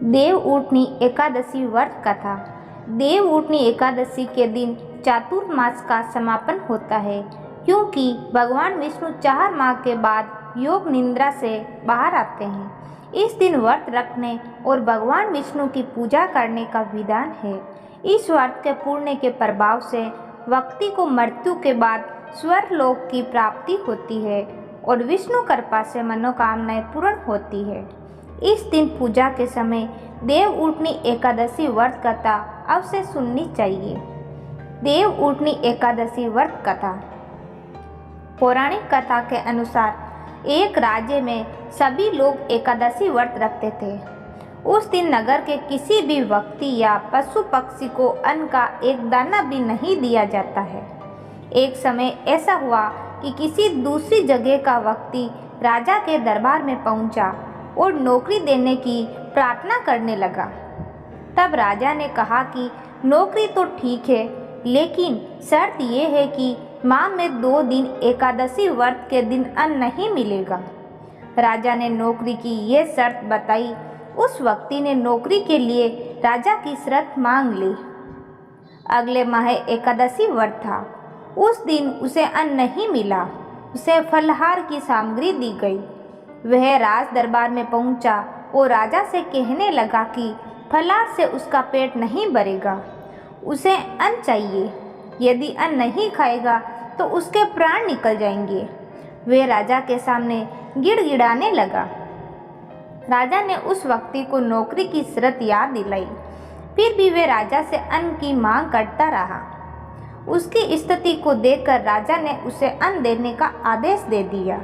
देवउठनी एकादशी व्रत कथा। देवउठनी एकादशी के दिन चातुर्मास का समापन होता है, क्योंकि भगवान विष्णु 4 माह के बाद योग निद्रा से बाहर आते हैं। इस दिन व्रत रखने और भगवान विष्णु की पूजा करने का विधान है। इस व्रत के पूर्ण के प्रभाव से व्यक्ति को मृत्यु के बाद स्वर्गलोक की प्राप्ति होती है और विष्णु कृपा से मनोकामनाएं पूर्ण होती है। इस दिन पूजा के समय देवउठनी एकादशी व्रत कथा अवश्य सुननी चाहिए। देवउठनी एकादशी व्रत कथा। पौराणिक कथा के अनुसार एक राज्य में सभी लोग एकादशी व्रत रखते थे। उस दिन नगर के किसी भी व्यक्ति या पशु पक्षी को अन्न का एक दाना भी नहीं दिया जाता है। एक समय ऐसा हुआ कि किसी दूसरी जगह का व्यक्ति राजा के दरबार में पहुंचा और नौकरी देने की प्रार्थना करने लगा। तब राजा ने कहा कि नौकरी तो ठीक है, लेकिन शर्त यह है कि माह में 2 दिन एकादशी व्रत के दिन अन्न नहीं मिलेगा। राजा ने नौकरी की यह शर्त बताई। उस व्यक्ति ने नौकरी के लिए राजा की शर्त मांग ली। अगले माह एकादशी व्रत था। उस दिन उसे अन्न नहीं मिला। उसे फलाहार की सामग्री दी गई। वह राज दरबार में पहुंचा और राजा से कहने लगा कि फलाहार से उसका पेट नहीं भरेगा, उसे अन्न चाहिए। यदि अन्न नहीं खाएगा तो उसके प्राण निकल जाएंगे। वह राजा के सामने गिड़गिड़ाने लगा। राजा ने उस व्यक्ति को नौकरी की शर्त याद दिलाई। फिर भी वह राजा से अन्न की मांग करता रहा। उसकी स्थिति को देखकर राजा ने उसे अन्न देने का आदेश दे दिया।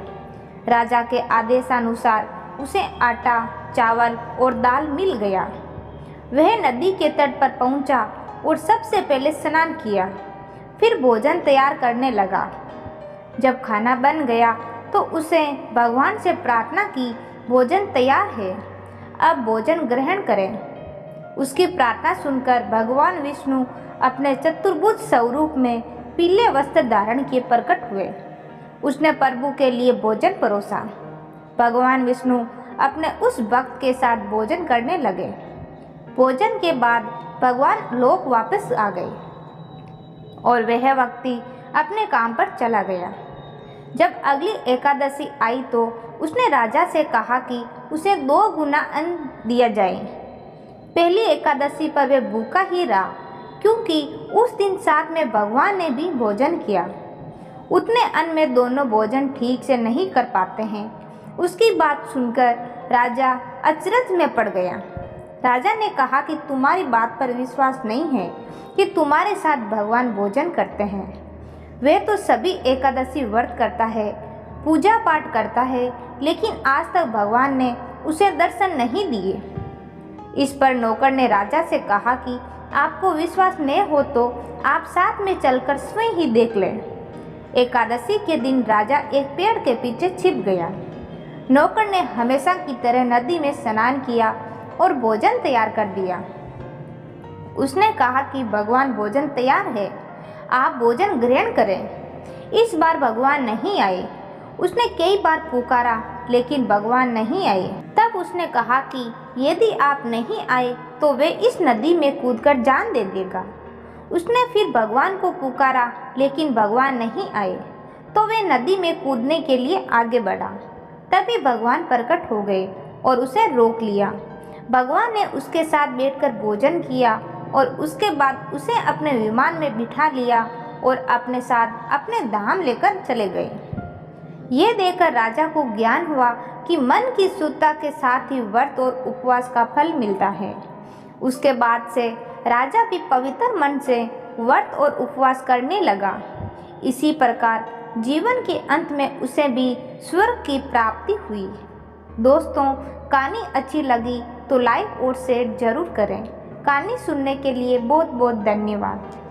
राजा के आदेशानुसार उसे आटा, चावल और दाल मिल गया। वह नदी के तट पर पहुंचा और सबसे पहले स्नान किया। फिर भोजन तैयार करने लगा। जब खाना बन गया तो उसे भगवान से प्रार्थना की, भोजन तैयार है, अब भोजन ग्रहण करें। उसकी प्रार्थना सुनकर भगवान विष्णु अपने चतुर्भुज स्वरूप में पीले वस्त्र धारण किए प्रकट हुए। उसने प्रभु के लिए भोजन परोसा। भगवान विष्णु अपने उस भक्त के साथ भोजन करने लगे। भोजन के बाद भगवान लोक वापस आ गए और वह व्यक्ति अपने काम पर चला गया। जब अगली एकादशी आई तो उसने राजा से कहा कि उसे 2 गुना अन्न दिया जाए। पहली एकादशी पर वह भूखा ही रहा, क्योंकि उस दिन साथ में भगवान ने भी भोजन किया। उतने अन्न में दोनों भोजन ठीक से नहीं कर पाते हैं। उसकी बात सुनकर राजा अचरज में पड़ गया। राजा ने कहा कि तुम्हारी बात पर विश्वास नहीं है कि तुम्हारे साथ भगवान भोजन करते हैं। वह तो सभी एकादशी व्रत करता है, पूजा पाठ करता है, लेकिन आज तक भगवान ने उसे दर्शन नहीं दिए। इस पर नौकर ने राजा से कहा कि आपको विश्वास नहीं हो तो आप साथ में चलकर स्वयं ही देख लें। एकादशी के दिन राजा एक पेड़ के पीछे छिप गया। नौकर ने हमेशा की तरह नदी में स्नान किया और भोजन तैयार कर दिया। उसने कहा कि भगवान भोजन तैयार है, आप भोजन ग्रहण करें। इस बार भगवान नहीं आए। उसने कई बार पुकारा, लेकिन भगवान नहीं आए। तब उसने कहा कि यदि आप नहीं आए तो वे इस नदी में कूदकर जान दे देगा। उसने फिर भगवान को पुकारा, लेकिन भगवान नहीं आए, तो वे नदी में कूदने के लिए आगे बढ़ा। तभी भगवान प्रकट हो गए और उसे रोक लिया। भगवान ने उसके साथ बैठकर भोजन किया और उसके बाद उसे अपने विमान में बिठा लिया और अपने साथ अपने धाम लेकर चले गए। ये देखकर राजा को ज्ञान हुआ कि मन की शुद्धता के साथ ही व्रत और उपवास का फल मिलता है। उसके बाद से राजा भी पवित्र मन से व्रत और उपवास करने लगा। इसी प्रकार जीवन के अंत में उसे भी स्वर्ग की प्राप्ति हुई। दोस्तों, कहानी अच्छी लगी तो लाइक और शेयर जरूर करें। कहानी सुनने के लिए बहुत बहुत धन्यवाद।